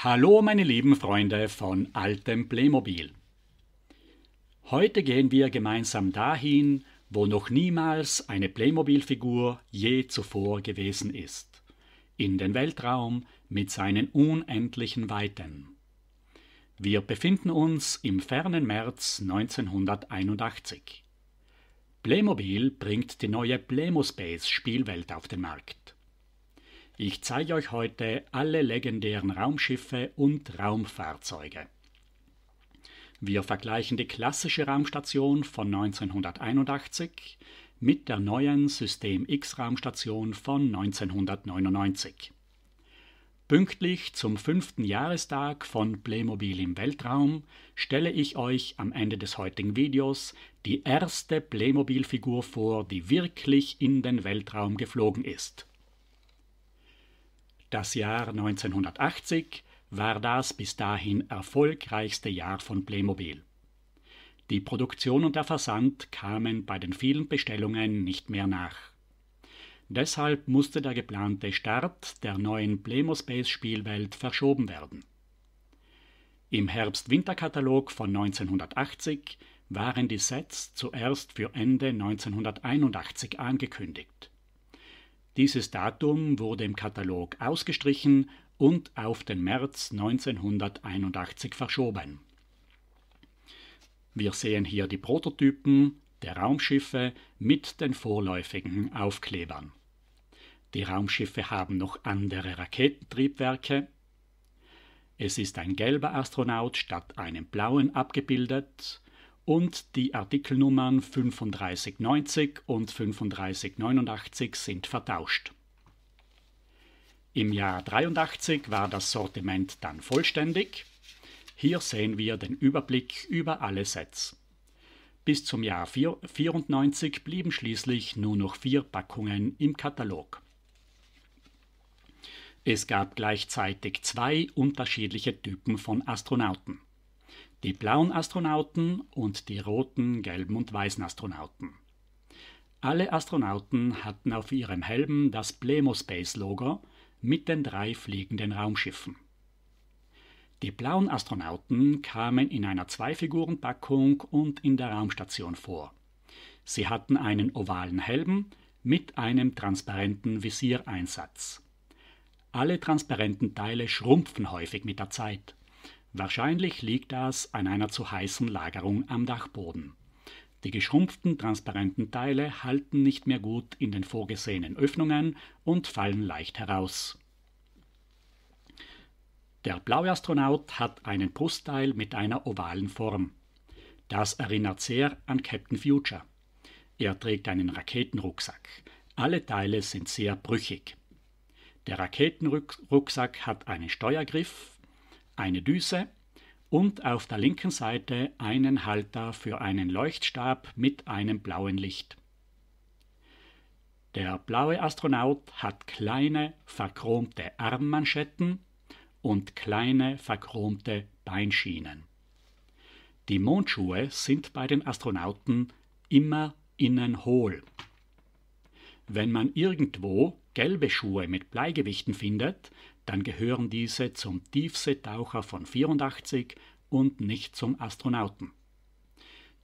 Hallo meine lieben Freunde von altem Playmobil. Heute gehen wir gemeinsam dahin, wo noch niemals eine Playmobil-Figur je zuvor gewesen ist. In den Weltraum mit seinen unendlichen Weiten. Wir befinden uns im fernen März 1981. Playmobil bringt die neue Playmospace-Spielwelt auf den Markt. Ich zeige euch heute alle legendären Raumschiffe und Raumfahrzeuge. Wir vergleichen die klassische Raumstation von 1981 mit der neuen System X-Raumstation von 1999. Pünktlich zum 5. Jahrestag von Playmobil im Weltraum stelle ich euch am Ende des heutigen Videos die erste Playmobil-Figur vor, die wirklich in den Weltraum geflogen ist. Das Jahr 1980 war das bis dahin erfolgreichste Jahr von Playmobil. Die Produktion und der Versand kamen bei den vielen Bestellungen nicht mehr nach. Deshalb musste der geplante Start der neuen Playmospace-Spielwelt verschoben werden. Im Herbst-Winter-Katalog von 1980 waren die Sets zuerst für Ende 1981 angekündigt. Dieses Datum wurde im Katalog ausgestrichen und auf den März 1981 verschoben. Wir sehen hier die Prototypen der Raumschiffe mit den vorläufigen Aufklebern. Die Raumschiffe haben noch andere Raketentriebwerke. Es ist ein gelber Astronaut statt einem blauen abgebildet. Und die Artikelnummern 3590 und 3589 sind vertauscht. Im Jahr 83 war das Sortiment dann vollständig. Hier sehen wir den Überblick über alle Sets. Bis zum Jahr 94 blieben schließlich nur noch 4 Packungen im Katalog. Es gab gleichzeitig 2 unterschiedliche Typen von Astronauten. Die blauen Astronauten und die roten, gelben und weißen Astronauten. Alle Astronauten hatten auf ihrem Helm das Playmospace-Logo mit den 3 fliegenden Raumschiffen. Die blauen Astronauten kamen in einer 2-Figuren-Packung und in der Raumstation vor. Sie hatten einen ovalen Helm mit einem transparenten Visiereinsatz. Alle transparenten Teile schrumpfen häufig mit der Zeit. Wahrscheinlich liegt das an einer zu heißen Lagerung am Dachboden. Die geschrumpften, transparenten Teile halten nicht mehr gut in den vorgesehenen Öffnungen und fallen leicht heraus. Der blaue Astronaut hat einen Brustteil mit einer ovalen Form. Das erinnert sehr an Captain Future. Er trägt einen Raketenrucksack. Alle Teile sind sehr brüchig. Der Raketenrucksack hat einen Steuergriff, eine Düse und auf der linken Seite einen Halter für einen Leuchtstab mit einem blauen Licht. Der blaue Astronaut hat kleine verchromte Armmanschetten und kleine verchromte Beinschienen. Die Mondschuhe sind bei den Astronauten immer innen hohl. Wenn man irgendwo gelbe Schuhe mit Bleigewichten findet, dann gehören diese zum Tiefseetaucher von 84 und nicht zum Astronauten.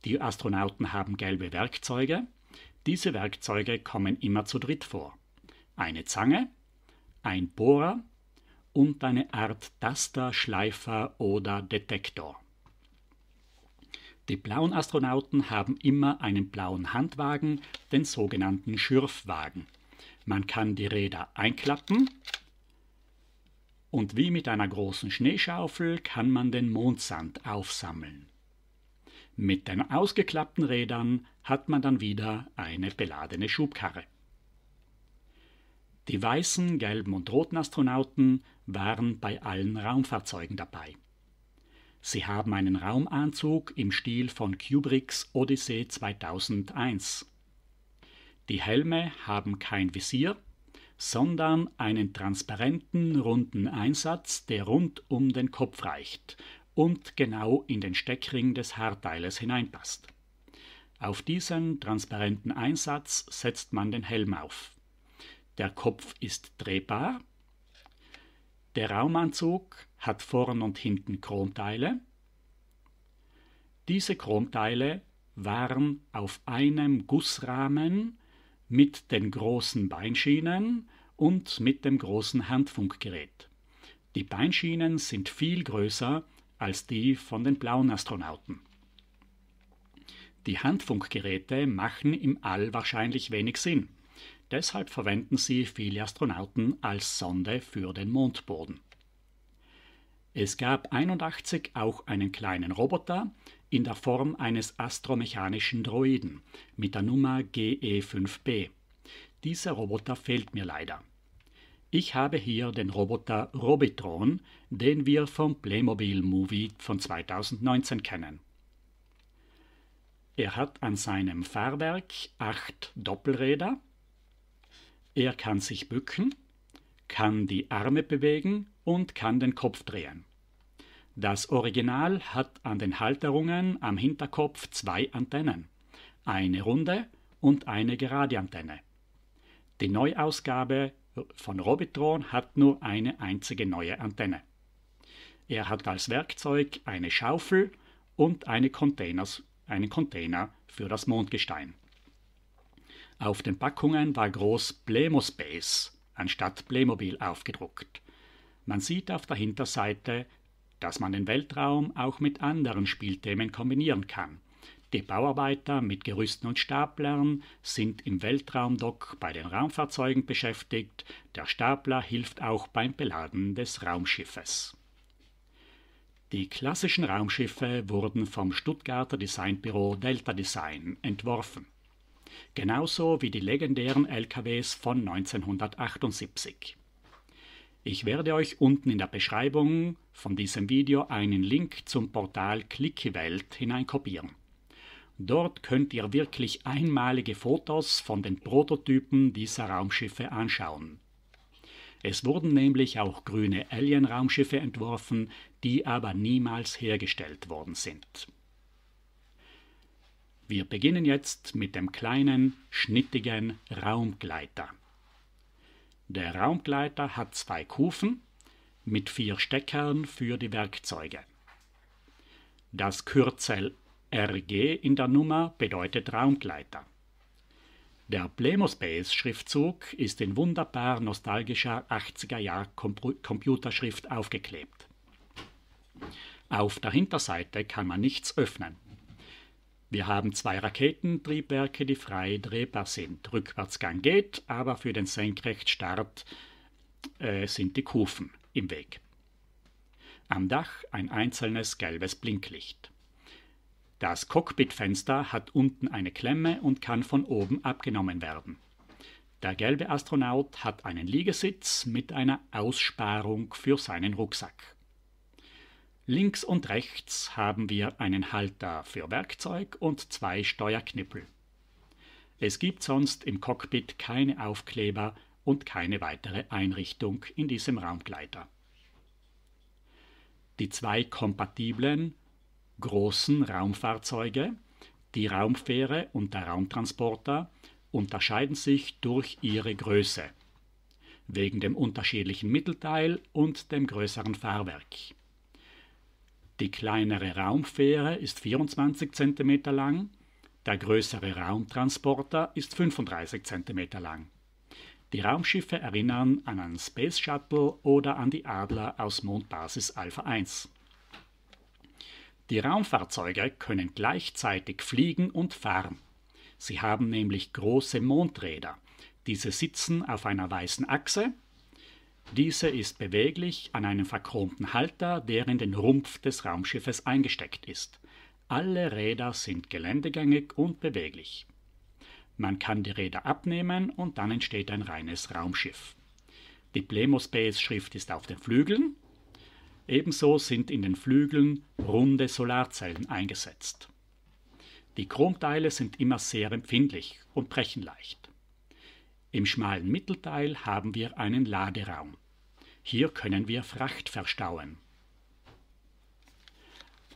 Die Astronauten haben gelbe Werkzeuge. Diese Werkzeuge kommen immer zu dritt vor. Eine Zange, ein Bohrer und eine Art Taster, Schleifer oder Detektor. Die blauen Astronauten haben immer einen blauen Handwagen, den sogenannten Schürfwagen. Man kann die Räder einklappen und wie mit einer großen Schneeschaufel kann man den Mondsand aufsammeln. Mit den ausgeklappten Rädern hat man dann wieder eine beladene Schubkarre. Die weißen, gelben und roten Astronauten waren bei allen Raumfahrzeugen dabei. Sie haben einen Raumanzug im Stil von Kubricks Odyssee 2001. Die Helme haben kein Visier, sondern einen transparenten, runden Einsatz, der rund um den Kopf reicht und genau in den Steckring des Haarteiles hineinpasst. Auf diesen transparenten Einsatz setzt man den Helm auf. Der Kopf ist drehbar. Der Raumanzug hat vorn und hinten Chromteile. Diese Chromteile waren auf einem Gussrahmen mit den großen Beinschienen und mit dem großen Handfunkgerät. Die Beinschienen sind viel größer als die von den blauen Astronauten. Die Handfunkgeräte machen im All wahrscheinlich wenig Sinn. Deshalb verwenden sie viele Astronauten als Sonde für den Mondboden. Es gab 1981 auch einen kleinen Roboter in der Form eines astromechanischen Droiden mit der Nummer GE5B. Dieser Roboter fehlt mir leider. Ich habe hier den Roboter Robitron, den wir vom Playmobil Movie von 2019 kennen. Er hat an seinem Fahrwerk 8 Doppelräder. Er kann sich bücken, kann die Arme bewegen und kann den Kopf drehen. Das Original hat an den Halterungen am Hinterkopf 2 Antennen, eine runde und eine gerade Antenne. Die Neuausgabe von Robitron hat nur eine einzige neue Antenne. Er hat als Werkzeug eine Schaufel und einen Container für das Mondgestein. Auf den Packungen war groß Playmo-Space anstatt Playmobil aufgedruckt. Man sieht auf der Hinterseite, dass man den Weltraum auch mit anderen Spielthemen kombinieren kann. Die Bauarbeiter mit Gerüsten und Staplern sind im Weltraumdock bei den Raumfahrzeugen beschäftigt. Der Stapler hilft auch beim Beladen des Raumschiffes. Die klassischen Raumschiffe wurden vom Stuttgarter Designbüro Delta Design entworfen. Genauso wie die legendären LKWs von 1978. Ich werde euch unten in der Beschreibung von diesem Video einen Link zum Portal Clickwelt hineinkopieren. Dort könnt ihr wirklich einmalige Fotos von den Prototypen dieser Raumschiffe anschauen. Es wurden nämlich auch grüne Alien-Raumschiffe entworfen, die aber niemals hergestellt worden sind. Wir beginnen jetzt mit dem kleinen, schnittigen Raumgleiter. Der Raumgleiter hat 2 Kufen mit 4 Steckern für die Werkzeuge. Das Kürzel RG in der Nummer bedeutet Raumgleiter. Der Playmo-Space-Schriftzug ist in wunderbar nostalgischer 80er-Jahr-Computerschrift aufgeklebt. Auf der Hinterseite kann man nichts öffnen. Wir haben 2 Raketentriebwerke, die frei drehbar sind. Rückwärtsgang geht, aber für den Senkrechtstart sind die Kufen im Weg. Am Dach ein einzelnes gelbes Blinklicht. Das Cockpitfenster hat unten eine Klemme und kann von oben abgenommen werden. Der gelbe Astronaut hat einen Liegesitz mit einer Aussparung für seinen Rucksack. Links und rechts haben wir einen Halter für Werkzeug und 2 Steuerknippel. Es gibt sonst im Cockpit keine Aufkleber und keine weitere Einrichtung in diesem Raumgleiter. Die 2 kompatiblen großen Raumfahrzeuge, die Raumfähre und der Raumtransporter, unterscheiden sich durch ihre Größe, wegen dem unterschiedlichen Mittelteil und dem größeren Fahrwerk. Die kleinere Raumfähre ist 24 cm lang, der größere Raumtransporter ist 35 cm lang. Die Raumschiffe erinnern an einen Space Shuttle oder an die Adler aus Mondbasis Alpha 1. Die Raumfahrzeuge können gleichzeitig fliegen und fahren. Sie haben nämlich große Mondräder. Diese sitzen auf einer weißen Achse. Diese ist beweglich an einem verchromten Halter, der in den Rumpf des Raumschiffes eingesteckt ist. Alle Räder sind geländegängig und beweglich. Man kann die Räder abnehmen und dann entsteht ein reines Raumschiff. Die Playmo-Space-Schrift ist auf den Flügeln. Ebenso sind in den Flügeln runde Solarzellen eingesetzt. Die Chromteile sind immer sehr empfindlich und brechen leicht. Im schmalen Mittelteil haben wir einen Laderaum. Hier können wir Fracht verstauen.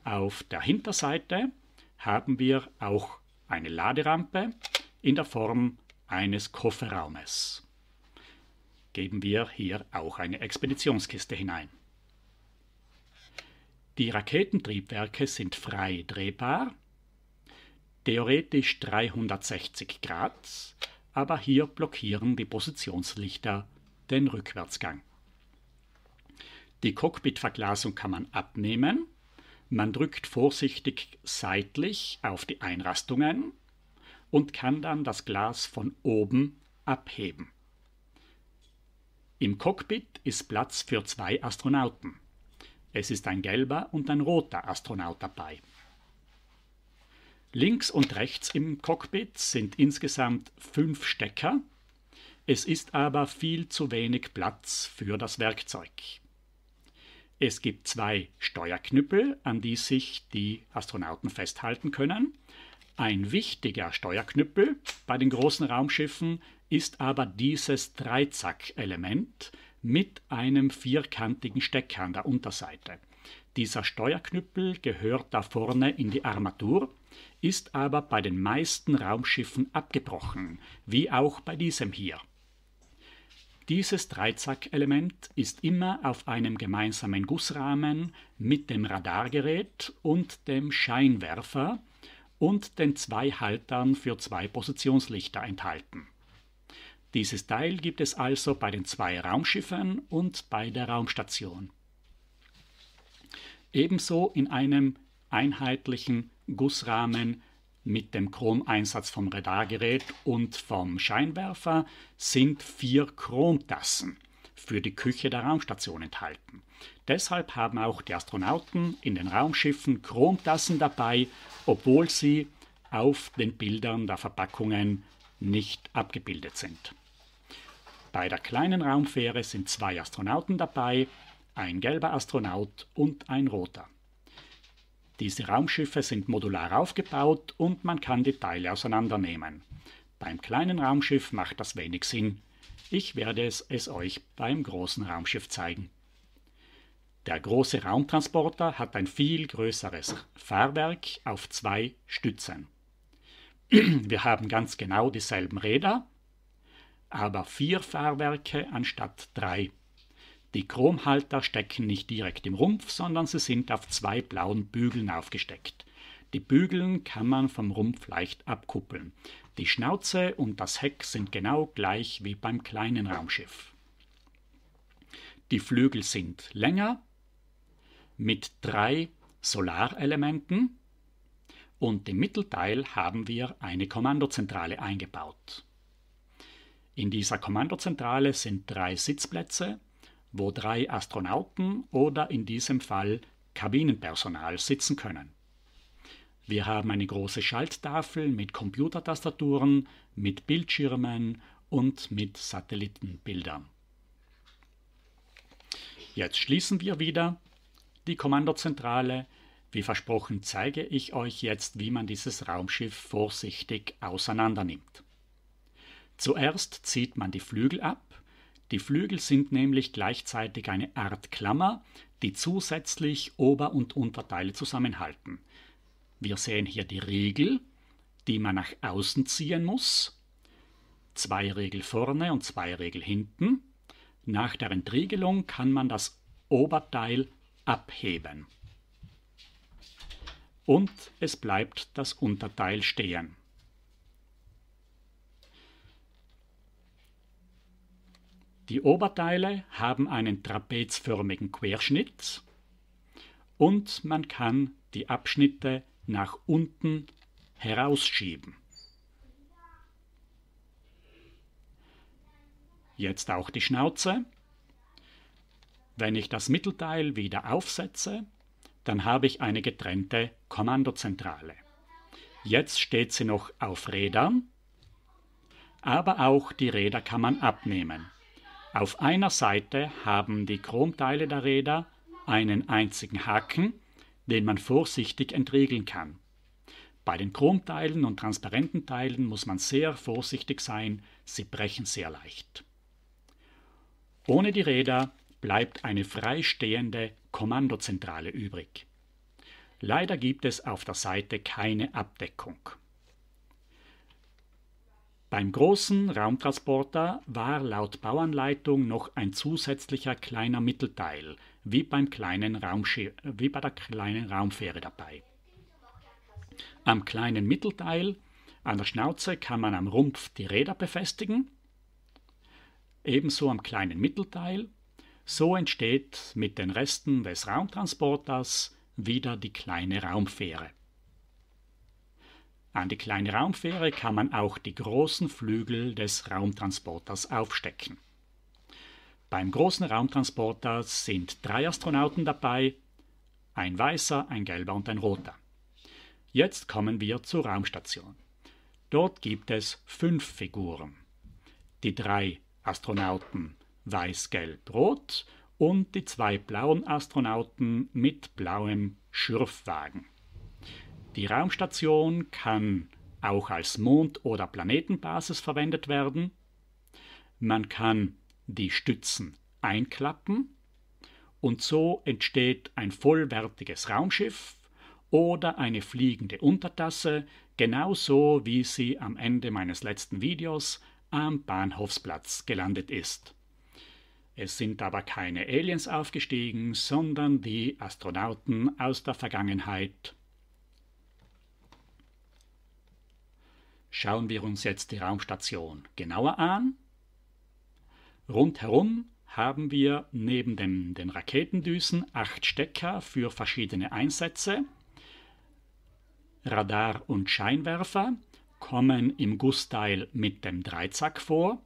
Auf der Hinterseite haben wir auch eine Laderampe in der Form eines Kofferraumes. geben wir hier auch eine Expeditionskiste hinein. Die Raketentriebwerke sind frei drehbar, theoretisch 360 Grad, aber hier blockieren die Positionslichter den Rückwärtsgang. Die Cockpitverglasung kann man abnehmen, man drückt vorsichtig seitlich auf die Einrastungen und kann dann das Glas von oben abheben. Im Cockpit ist Platz für 2 Astronauten. Es ist ein gelber und ein roter Astronaut dabei. Links und rechts im Cockpit sind insgesamt 5 Stecker. Es ist aber viel zu wenig Platz für das Werkzeug. Es gibt 2 Steuerknüppel, an die sich die Astronauten festhalten können. Ein wichtiger Steuerknüppel bei den großen Raumschiffen ist aber dieses Dreizack-Element mit einem vierkantigen Stecker an der Unterseite. Dieser Steuerknüppel gehört da vorne in die Armatur, ist aber bei den meisten Raumschiffen abgebrochen, wie auch bei diesem hier. Dieses Dreizack-Element ist immer auf einem gemeinsamen Gussrahmen mit dem Radargerät und dem Scheinwerfer und den 2 Haltern für 2 Positionslichter enthalten. Dieses Teil gibt es also bei den 2 Raumschiffen und bei der Raumstation. Ebenso in einem einheitlichen Gussrahmen mit dem Chromeinsatz vom Radargerät und vom Scheinwerfer sind 4 Chromtassen für die Küche der Raumstation enthalten. Deshalb haben auch die Astronauten in den Raumschiffen Chromtassen dabei, obwohl sie auf den Bildern der Verpackungen nicht abgebildet sind. Bei der kleinen Raumfähre sind 2 Astronauten dabei, ein gelber Astronaut und ein roter. Diese Raumschiffe sind modular aufgebaut und man kann die Teile auseinandernehmen. Beim kleinen Raumschiff macht das wenig Sinn. Ich werde es euch beim großen Raumschiff zeigen. Der große Raumtransporter hat ein viel größeres Fahrwerk auf 2 Stützen. Wir haben ganz genau dieselben Räder, aber 4 Fahrwerke anstatt 3. Die Chromhalter stecken nicht direkt im Rumpf, sondern sie sind auf 2 blauen Bügeln aufgesteckt. Die Bügeln kann man vom Rumpf leicht abkuppeln. Die Schnauze und das Heck sind genau gleich wie beim kleinen Raumschiff. Die Flügel sind länger, mit 3 Solarelementen und im Mittelteil haben wir eine Kommandozentrale eingebaut. In dieser Kommandozentrale sind 3 Sitzplätze, wo 3 Astronauten oder in diesem Fall Kabinenpersonal sitzen können. Wir haben eine große Schalttafel mit Computertastaturen, mit Bildschirmen und mit Satellitenbildern. Jetzt schließen wir wieder die Kommandozentrale. Wie versprochen zeige ich euch jetzt, wie man dieses Raumschiff vorsichtig auseinandernimmt. Zuerst zieht man die Flügel ab. Die Flügel sind nämlich gleichzeitig eine Art Klammer, die zusätzlich Ober- und Unterteile zusammenhalten. Wir sehen hier die Riegel, die man nach außen ziehen muss. 2 Riegel vorne und 2 Riegel hinten. Nach der Entriegelung kann man das Oberteil abheben. Und es bleibt das Unterteil stehen. Die Oberteile haben einen trapezförmigen Querschnitt und man kann die Abschnitte nach unten herausschieben. Jetzt auch die Schnauze. Wenn ich das Mittelteil wieder aufsetze, dann habe ich eine getrennte Kommandozentrale. Jetzt steht sie noch auf Rädern, aber auch die Räder kann man abnehmen. Auf einer Seite haben die Chromteile der Räder einen einzigen Haken, den man vorsichtig entriegeln kann. Bei den Chromteilen und transparenten Teilen muss man sehr vorsichtig sein, sie brechen sehr leicht. Ohne die Räder bleibt eine freistehende Kommandozentrale übrig. Leider gibt es auf der Seite keine Abdeckung. Beim großen Raumtransporter war laut Bauanleitung noch ein zusätzlicher kleiner Mittelteil, wie bei der kleinen Raumfähre dabei. Am kleinen Mittelteil an der Schnauze kann man am Rumpf die Räder befestigen, ebenso am kleinen Mittelteil. So entsteht mit den Resten des Raumtransporters wieder die kleine Raumfähre. An die kleine Raumfähre kann man auch die großen Flügel des Raumtransporters aufstecken. Beim großen Raumtransporter sind 3 Astronauten dabei, ein weißer, ein gelber und ein roter. Jetzt kommen wir zur Raumstation. Dort gibt es 5 Figuren. Die 3 Astronauten weiß, gelb, rot und die 2 blauen Astronauten mit blauem Schürfwagen. Die Raumstation kann auch als Mond- oder Planetenbasis verwendet werden. Man kann die Stützen einklappen und so entsteht ein vollwertiges Raumschiff oder eine fliegende Untertasse, genauso wie sie am Ende meines letzten Videos am Bahnhofsplatz gelandet ist. Es sind aber keine Aliens aufgestiegen, sondern die Astronauten aus der Vergangenheit. Schauen wir uns jetzt die Raumstation genauer an. Rundherum haben wir neben den Raketendüsen 8 Stecker für verschiedene Einsätze. Radar und Scheinwerfer kommen im Gussteil mit dem Dreizack vor.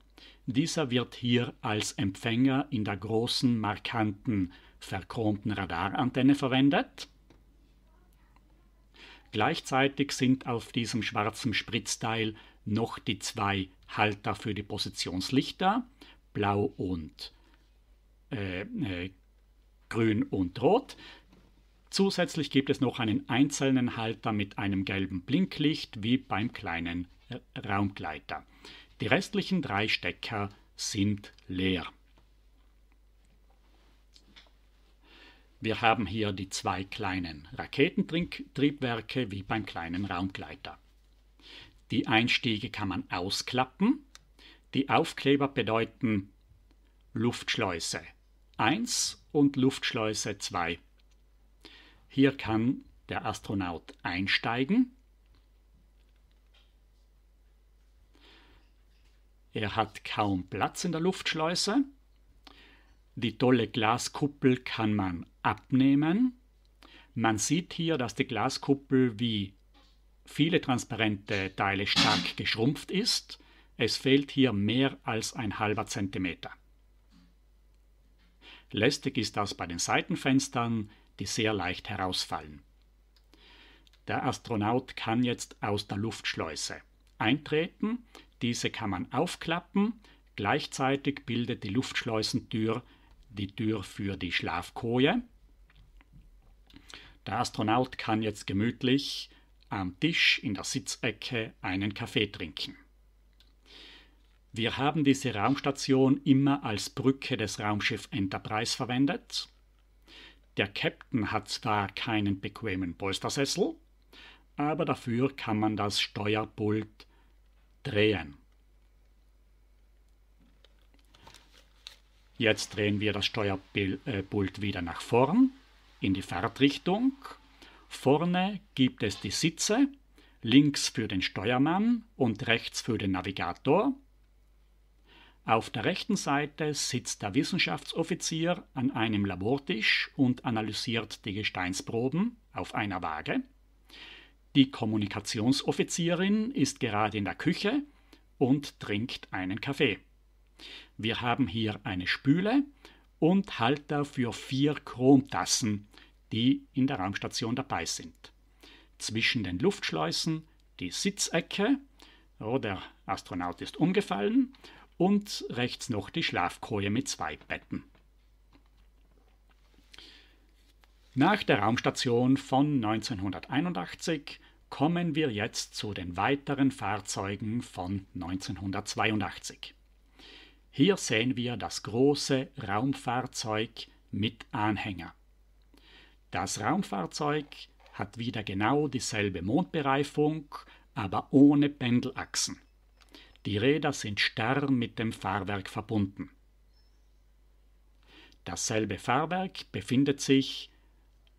Dieser wird hier als Empfänger in der großen, markanten, verchromten Radarantenne verwendet. Gleichzeitig sind auf diesem schwarzen Spritzteil noch die 2 Halter für die Positionslichter, blau und grün und rot. Zusätzlich gibt es noch einen einzelnen Halter mit einem gelben Blinklicht wie beim kleinen Raumgleiter. Die restlichen 3 Stecker sind leer. Wir haben hier die 2 kleinen Raketentriebwerke wie beim kleinen Raumgleiter. Die Einstiege kann man ausklappen. Die Aufkleber bedeuten Luftschleuse 1 und Luftschleuse 2. Hier kann der Astronaut einsteigen. Er hat kaum Platz in der Luftschleuse. Die tolle Glaskuppel kann man abnehmen. Man sieht hier, dass die Glaskuppel wie viele transparente Teile stark geschrumpft ist. Es fehlt hier mehr als ein halber Zentimeter. Lästig ist das bei den Seitenfenstern, die sehr leicht herausfallen. Der Astronaut kann jetzt aus der Luftschleuse eintreten. Diese kann man aufklappen. Gleichzeitig bildet die Luftschleusentür die Tür für die Schlafkoje. Der Astronaut kann jetzt gemütlich am Tisch in der Sitzecke einen Kaffee trinken. Wir haben diese Raumstation immer als Brücke des Raumschiff Enterprise verwendet. Der Captain hat zwar keinen bequemen Polstersessel, aber dafür kann man das Steuerpult drehen. Jetzt drehen wir das Steuerpult wieder nach vorn, in die Fahrtrichtung. Vorne gibt es die Sitze, links für den Steuermann und rechts für den Navigator. Auf der rechten Seite sitzt der Wissenschaftsoffizier an einem Labortisch und analysiert die Gesteinsproben auf einer Waage. Die Kommunikationsoffizierin ist gerade in der Küche und trinkt einen Kaffee. Wir haben hier eine Spüle und Halter für 4 Chromtassen, die in der Raumstation dabei sind. Zwischen den Luftschleusen die Sitzecke, der Astronaut ist umgefallen, und rechts noch die Schlafkoje mit 2 Betten. Nach der Raumstation von 1981 kommen wir jetzt zu den weiteren Fahrzeugen von 1982. Hier sehen wir das große Raumfahrzeug mit Anhänger. Das Raumfahrzeug hat wieder genau dieselbe Mondbereifung, aber ohne Pendelachsen. Die Räder sind starr mit dem Fahrwerk verbunden. Dasselbe Fahrwerk befindet sich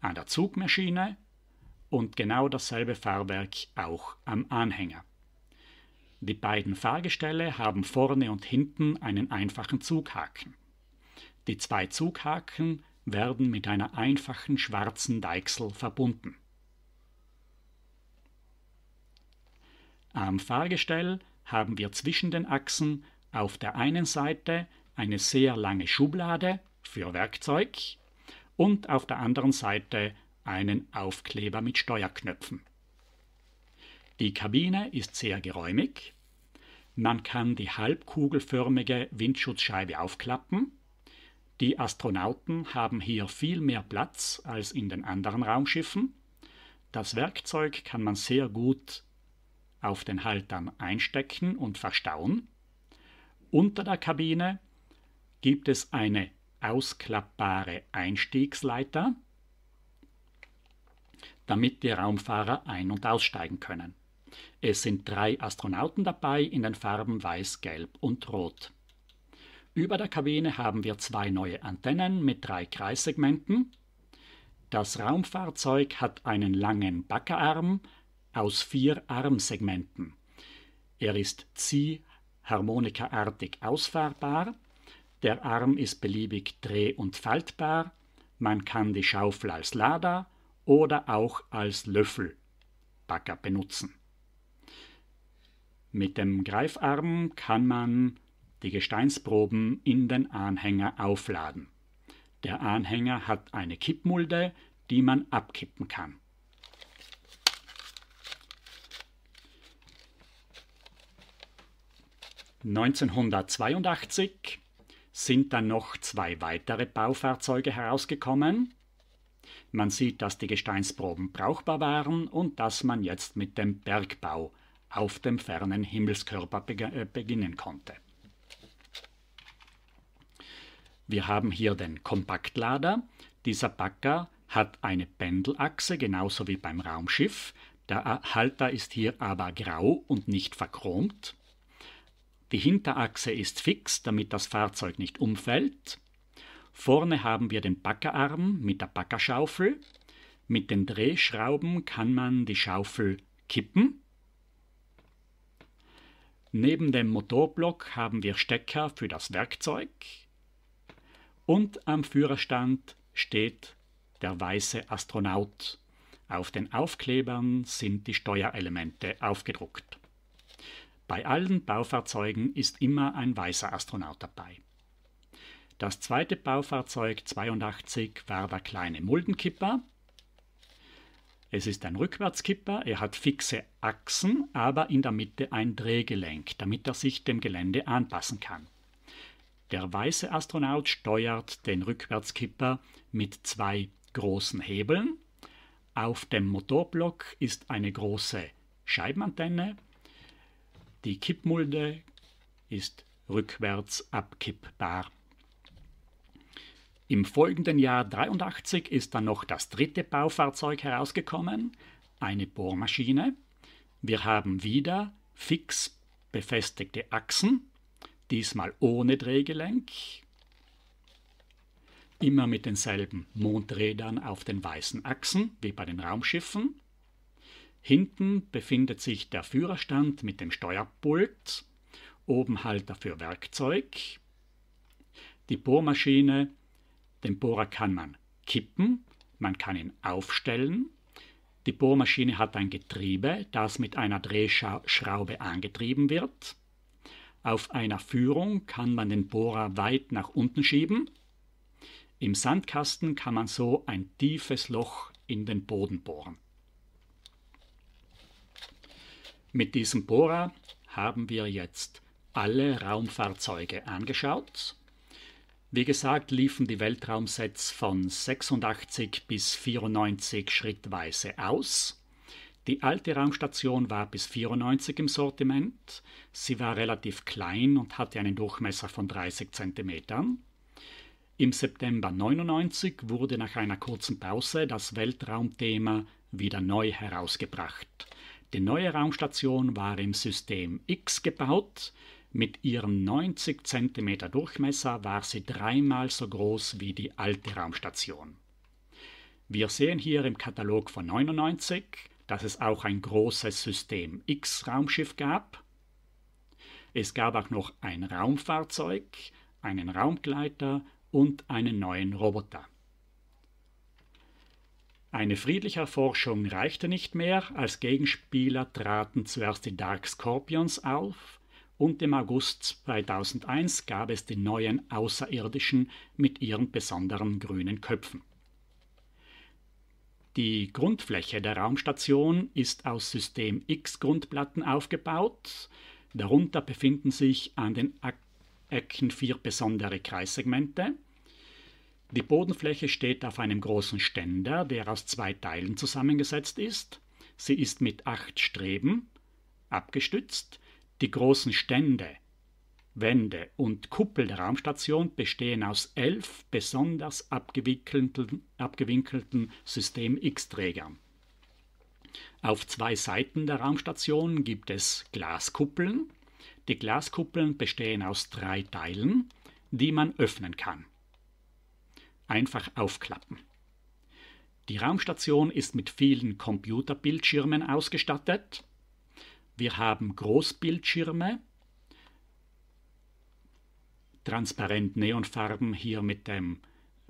an der Zugmaschine und genau dasselbe Fahrwerk auch am Anhänger. Die beiden Fahrgestelle haben vorne und hinten einen einfachen Zughaken. Die zwei Zughaken werden mit einer einfachen schwarzen Deichsel verbunden. Am Fahrgestell haben wir zwischen den Achsen auf der einen Seite eine sehr lange Schublade für Werkzeug und auf der anderen Seite einen Aufkleber mit Steuerknöpfen. Die Kabine ist sehr geräumig. Man kann die halbkugelförmige Windschutzscheibe aufklappen. Die Astronauten haben hier viel mehr Platz als in den anderen Raumschiffen. Das Werkzeug kann man sehr gut auf den Haltern einstecken und verstauen. Unter der Kabine gibt es eine ausklappbare Einstiegsleiter, damit die Raumfahrer ein- und aussteigen können. Es sind 3 Astronauten dabei in den Farben Weiß, Gelb und Rot. Über der Kabine haben wir 2 neue Antennen mit 3 Kreissegmenten. Das Raumfahrzeug hat einen langen Backerarm aus 4 Armsegmenten. Er ist ziehharmonikaartig ausfahrbar. Der Arm ist beliebig dreh- und faltbar. Man kann die Schaufel als Lader oder auch als Löffelbagger benutzen. Mit dem Greifarm kann man die Gesteinsproben in den Anhänger aufladen. Der Anhänger hat eine Kippmulde, die man abkippen kann. (1982) sind dann noch 2 weitere Baufahrzeuge herausgekommen. Man sieht, dass die Gesteinsproben brauchbar waren und dass man jetzt mit dem Bergbau auf dem fernen Himmelskörper beginnen konnte. Wir haben hier den Kompaktlader. Dieser Bagger hat eine Pendelachse, genauso wie beim Raumschiff. Der Halter ist hier aber grau und nicht verchromt. Die Hinterachse ist fix, damit das Fahrzeug nicht umfällt. Vorne haben wir den Backerarm mit der Backerschaufel. Mit den Drehschrauben kann man die Schaufel kippen. Neben dem Motorblock haben wir Stecker für das Werkzeug. Und am Führerstand steht der weiße Astronaut. Auf den Aufklebern sind die Steuerelemente aufgedruckt. Bei allen Baufahrzeugen ist immer ein weißer Astronaut dabei. Das zweite Baufahrzeug 82 war der kleine Muldenkipper. Es ist ein Rückwärtskipper, er hat fixe Achsen, aber in der Mitte ein Drehgelenk, damit er sich dem Gelände anpassen kann. Der weiße Astronaut steuert den Rückwärtskipper mit 2 großen Hebeln. Auf dem Motorblock ist eine große Scheibenantenne. Die Kippmulde ist rückwärts abkippbar. Im folgenden Jahr 83 ist dann noch das dritte Baufahrzeug herausgekommen, eine Bohrmaschine. Wir haben wieder fix befestigte Achsen, diesmal ohne Drehgelenk, immer mit denselben Mondrädern auf den weißen Achsen wie bei den Raumschiffen. Hinten befindet sich der Führerstand mit dem Steuerpult, oben Halter für Werkzeug. Die Bohrmaschine, den Bohrer kann man kippen, man kann ihn aufstellen. Die Bohrmaschine hat ein Getriebe, das mit einer Drehschraube angetrieben wird. Auf einer Führung kann man den Bohrer weit nach unten schieben. Im Sandkasten kann man so ein tiefes Loch in den Boden bohren. Mit diesem Bohrer haben wir jetzt alle Raumfahrzeuge angeschaut. Wie gesagt, liefen die Weltraumsets von 86 bis 94 schrittweise aus. Die alte Raumstation war bis 94 im Sortiment. Sie war relativ klein und hatte einen Durchmesser von 30 cm. Im September 99 wurde nach einer kurzen Pause das Weltraumthema wieder neu herausgebracht. Die neue Raumstation war im System X gebaut. Mit ihrem 90 cm Durchmesser war sie 3-mal so groß wie die alte Raumstation. Wir sehen hier im Katalog von 99, dass es auch ein großes System X-Raumschiff gab. Es gab auch noch ein Raumfahrzeug, einen Raumgleiter und einen neuen Roboter. Eine friedliche Erforschung reichte nicht mehr. Als Gegenspieler traten zuerst die Dark Scorpions auf und im August 2001 gab es die neuen Außerirdischen mit ihren besonderen grünen Köpfen. Die Grundfläche der Raumstation ist aus System X-Grundplatten aufgebaut. Darunter befinden sich an den Ecken 4 besondere Kreissegmente. Die Bodenfläche steht auf einem großen Ständer, der aus 2 Teilen zusammengesetzt ist. Sie ist mit 8 Streben abgestützt. Die großen Stände, Wände und Kuppel der Raumstation bestehen aus 11 besonders abgewinkelten System X-Trägern. Auf 2 Seiten der Raumstation gibt es Glaskuppeln. Die Glaskuppeln bestehen aus 3 Teilen, die man öffnen kann. Einfach aufklappen. Die Raumstation ist mit vielen Computerbildschirmen ausgestattet. Wir haben Großbildschirme, transparent Neonfarben hier mit dem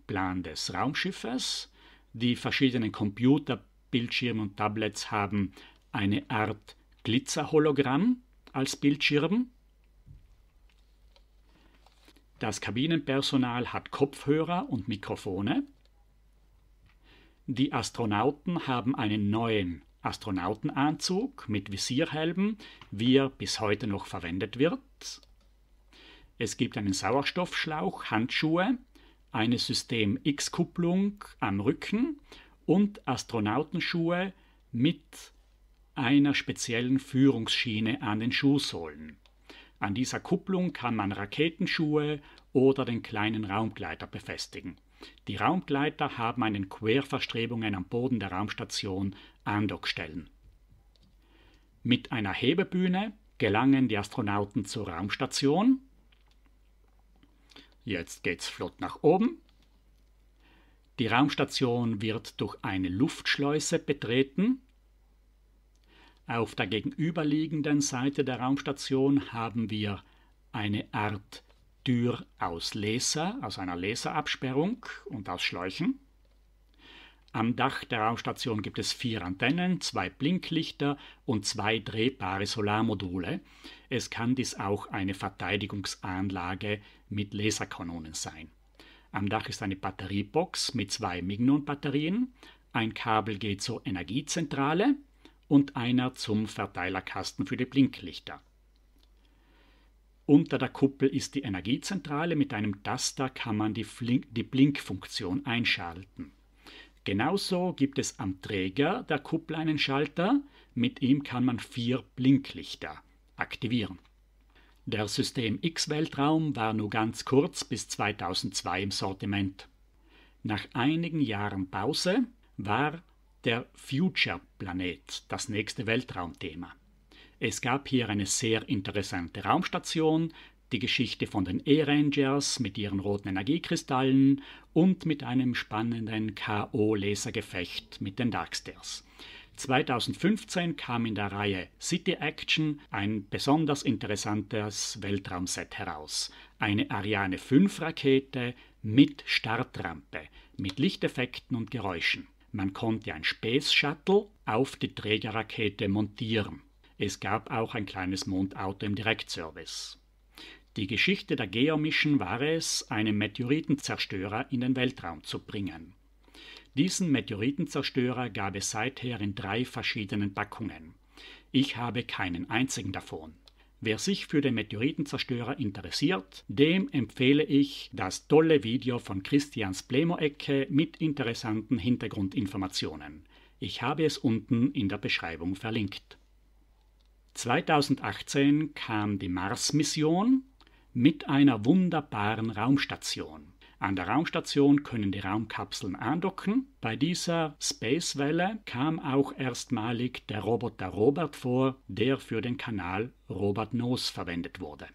Plan des Raumschiffes. Die verschiedenen Computerbildschirme und Tablets haben eine Art Glitzerhologramm als Bildschirm. Das Kabinenpersonal hat Kopfhörer und Mikrofone. Die Astronauten haben einen neuen Astronautenanzug mit Visierhelm, wie er bis heute noch verwendet wird. Es gibt einen Sauerstoffschlauch, Handschuhe, eine System-X-Kupplung am Rücken und Astronautenschuhe mit einer speziellen Führungsschiene an den Schuhsohlen. An dieser Kupplung kann man Raketenschuhe oder den kleinen Raumgleiter befestigen. Die Raumgleiter haben an den Querverstrebungen am Boden der Raumstation Andockstellen. Mit einer Hebebühne gelangen die Astronauten zur Raumstation. Jetzt geht's flott nach oben. Die Raumstation wird durch eine Luftschleuse betreten. Auf der gegenüberliegenden Seite der Raumstation haben wir eine Art Tür aus Laser, aus einer Laserabsperrung und aus Schläuchen. Am Dach der Raumstation gibt es 4 Antennen, 2 Blinklichter und 2 drehbare Solarmodule. Es kann dies auch eine Verteidigungsanlage mit Laserkanonen sein. Am Dach ist eine Batteriebox mit 2 Mignon-Batterien, ein Kabel geht zur Energiezentrale und einer zum Verteilerkasten für die Blinklichter. Unter der Kuppel ist die Energiezentrale. Mit einem Taster kann man die Blinkfunktion einschalten. Genauso gibt es am Träger der Kuppel einen Schalter. Mit ihm kann man 4 Blinklichter aktivieren. Der System X-Weltraum war nur ganz kurz bis 2002 im Sortiment. Nach einigen Jahren Pause war der Future-Planet das nächste Weltraumthema. Es gab hier eine sehr interessante Raumstation, die Geschichte von den E-Rangers mit ihren roten Energiekristallen und mit einem spannenden K.O.-Lasergefecht mit den Darkstars. 2015 kam in der Reihe City Action ein besonders interessantes Weltraumset heraus. Eine Ariane 5 Rakete mit Startrampe, mit Lichteffekten und Geräuschen. Man konnte ein Space Shuttle auf die Trägerrakete montieren. Es gab auch ein kleines Mondauto im Direktservice. Die Geschichte der Geo-Mission war es, einen Meteoritenzerstörer in den Weltraum zu bringen. Diesen Meteoritenzerstörer gab es seither in 3 verschiedenen Packungen. Ich habe keinen einzigen davon. Wer sich für den Meteoritenzerstörer interessiert, dem empfehle ich das tolle Video von Christians Plemo-Ecke mit interessanten Hintergrundinformationen. Ich habe es unten in der Beschreibung verlinkt. 2018 kam die Mars-Mission mit einer wunderbaren Raumstation. An der Raumstation können die Raumkapseln andocken. Bei dieser Spacewelle kam auch erstmalig der Roboter Robert vor, der für den Kanal Robert Knows verwendet wurde.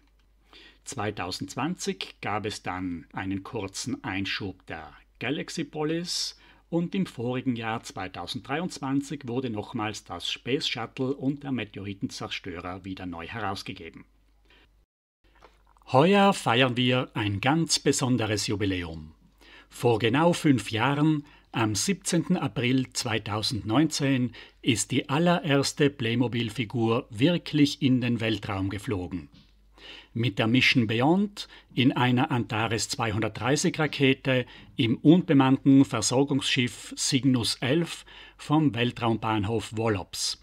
2020 gab es dann einen kurzen Einschub der Galaxy-Polis und im vorigen Jahr 2023 wurde nochmals das Space Shuttle und der Meteoritenzerstörer wieder neu herausgegeben. Heuer feiern wir ein ganz besonderes Jubiläum. Vor genau 5 Jahren, am 17. April 2019, ist die allererste Playmobil-Figur wirklich in den Weltraum geflogen. Mit der Mission Beyond in einer Antares 230-Rakete im unbemannten Versorgungsschiff Cygnus 11 vom Weltraumbahnhof Wallops.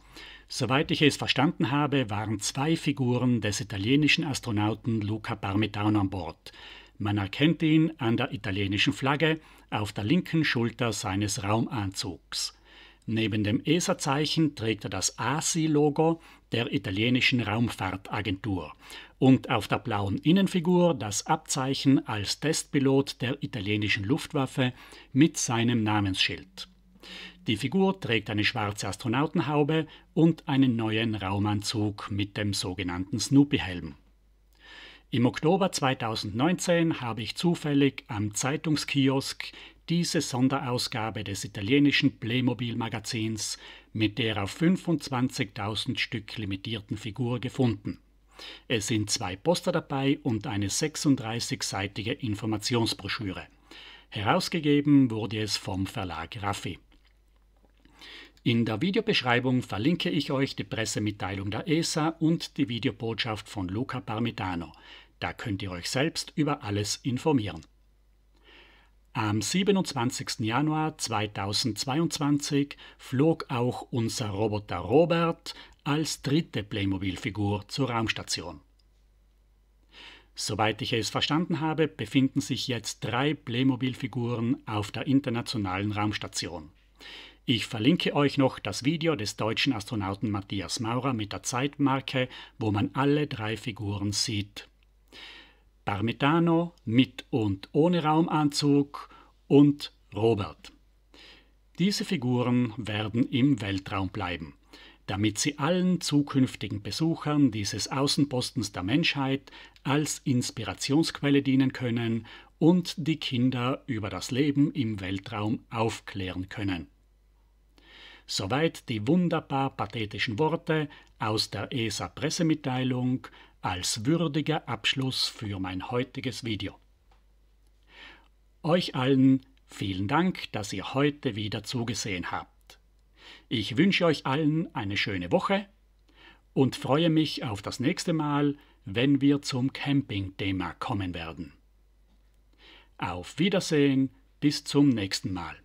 Soweit ich es verstanden habe, waren 2 Figuren des italienischen Astronauten Luca Parmitano an Bord. Man erkennt ihn an der italienischen Flagge auf der linken Schulter seines Raumanzugs. Neben dem ESA-Zeichen trägt er das ASI-Logo der italienischen Raumfahrtagentur und auf der blauen Innenfigur das Abzeichen als Testpilot der italienischen Luftwaffe mit seinem Namensschild. Die Figur trägt eine schwarze Astronautenhaube und einen neuen Raumanzug mit dem sogenannten Snoopy-Helm. Im Oktober 2019 habe ich zufällig am Zeitungskiosk diese Sonderausgabe des italienischen Playmobil-Magazins mit der auf 25.000 Stück limitierten Figur gefunden. Es sind 2 Poster dabei und eine 36-seitige Informationsbroschüre. Herausgegeben wurde es vom Verlag Raffi. In der Videobeschreibung verlinke ich euch die Pressemitteilung der ESA und die Videobotschaft von Luca Parmitano. Da könnt ihr euch selbst über alles informieren. Am 27. Januar 2022 flog auch unser Roboter Robert als 3. Playmobil-Figur zur Raumstation. Soweit ich es verstanden habe, befinden sich jetzt 3 Playmobil-Figuren auf der internationalen Raumstation. Ich verlinke euch noch das Video des deutschen Astronauten Matthias Maurer mit der Zeitmarke, wo man alle 3 Figuren sieht. Parmitano mit und ohne Raumanzug und Robert. Diese Figuren werden im Weltraum bleiben, damit sie allen zukünftigen Besuchern dieses Außenpostens der Menschheit als Inspirationsquelle dienen können und die Kinder über das Leben im Weltraum aufklären können. Soweit die wunderbar pathetischen Worte aus der ESA-Pressemitteilung als würdiger Abschluss für mein heutiges Video. Euch allen vielen Dank, dass ihr heute wieder zugesehen habt. Ich wünsche euch allen eine schöne Woche und freue mich auf das nächste Mal, wenn wir zum Camping-Thema kommen werden. Auf Wiedersehen, bis zum nächsten Mal.